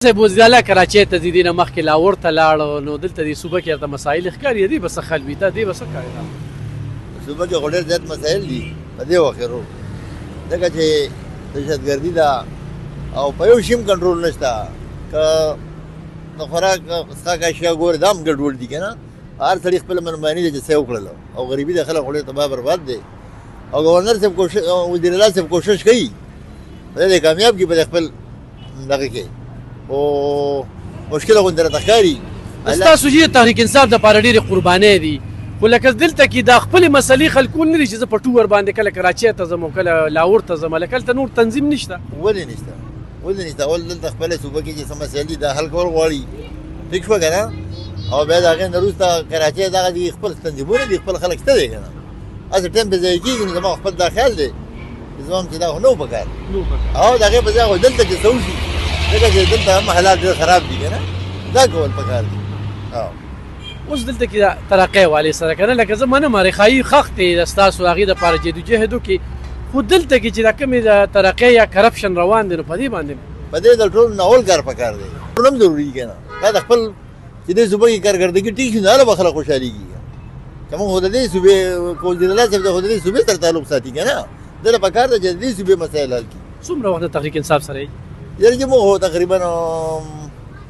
صاحب وزیراله کراچۍ ته ځي دینه مخکې لاهور ته لاړ نو دلته دې صوبه کې ورته مسایل ښکاري دي بس خل وي دا دې بس ښکاري صوبه کې خو ډېر زیات مسایل دي په دې وخت ځکه چې دهشتګردي ده او په یو شي کنټرول نشته که د خوراک څښاک اشیا ګورې دا هم ګډوډ دي که نه هر سړي خپله منماني ده چې څه یې وکړله او غریبي د خلک خو ډېر تباه برباد دی او ګورنر صاحب وزیراعلی صاحب کوشش کوي په دې کامیاب کړي په دې خپل دغه کې او مشکله غوندې راته ښکاري ستاسو چې تحریک انصاف دپاره ډېرې قربانۍ دي خو لکه دلته کې دا خپلې مسلې خلکول نه دي چې زه په ټور باندې کله کراچۍ ته ځم او کله لاهور ته ځم لکه هلته نور تنظیم نشته ولې نشته ولې نشته اول دلته خپله صوبه کې چې څه مسایل دي دا حل کول غواړي ټیک شوه که نه او بیا د هغې نه وروسته کراچۍ دغه دي خپل تنظیمونه دي خپل خلک شته دی که نه هسې ټایم پرې ضایع کېږي نو زما خپل دا خیال دی چې زما هم چې دا خو نه و په کار او د هغې په ځای خو دلته چې څه وشي ځکه چې دلته هم حالات ډېر خراب دي که نه دا کول په کار دي اوس دلته کې ترقۍ والې سره که نه لکه زه منم رخایي خښ دی ستاسو هغې دپاره جدوجهد وکړي خو دلته کې چې دا کومې د ترقۍ یا کرپشن روان دی نو په دې باندې په دې د ټول ناول کار په کار دی ټول هم ضروري دي که نه دا د خپل چې دې صوبه کې کارکردګي ټیک شي نو هله به خلک خوشحالېږي که موږ خو د دې صوبې وزیراعلی صاحب خو د دې صوبې سره تعلق ساتي که نه ده له په کار ده چې د دې صوبې مسایل حل کړي څومره وخت د تحریک انصاف سره یې یاره چې موږ تقریبا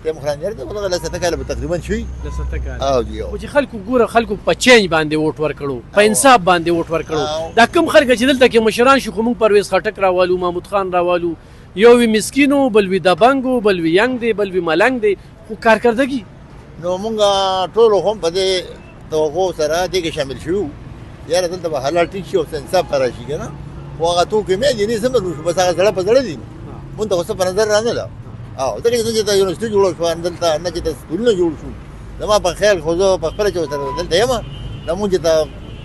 ټایم خران یاره دغه لسته کاله به تقریبا شوي لسته کاله او جی خو چې خلکو ګوره خلکو په چینج باندې ووټ ورکړو په انصاف باندې ووټ ورکړو دا کوم خلک چې دلته کې مشران شو خو موږ پرویز خټک راوالو محمود خان راوالو یو وي مسکینو بل وي دبنګو بل وي ینګ دی بل وي ملنګ دی خو کارکردګي نو موږ ټولو هم په دې توقع سره دې کې شامل شو یاره دلته به حالات ټیک شي او انصاف ته راشي که نه خو هغه توکي مې دي نه څه شو بس هغه زړه په زړه دي مونږ ته خو څه په نظر رانغله او ځکه چې ته یونیورسټي جوړه شوه دلته نه چې ته سکولونه جوړ شو زما په خیال خو زه په خپله چې ورسره دلته یم دا مونږ چې ته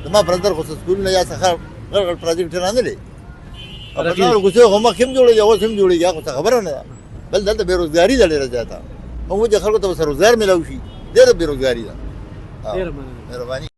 زما په نظر خو څه سکولونه یا څه غړ غړ پروجېکټ رانغلی او په نورو کوڅې خو مخکې هم جوړېږي اوس هم جوړېږي هغه څه خبره نه ده بل دلته بېروزګاري ده ډېره زیاته موږ چې خلکو ته به روزګار میلاو شي ډېره بېروزګاري ده ډېره مننه مهرباني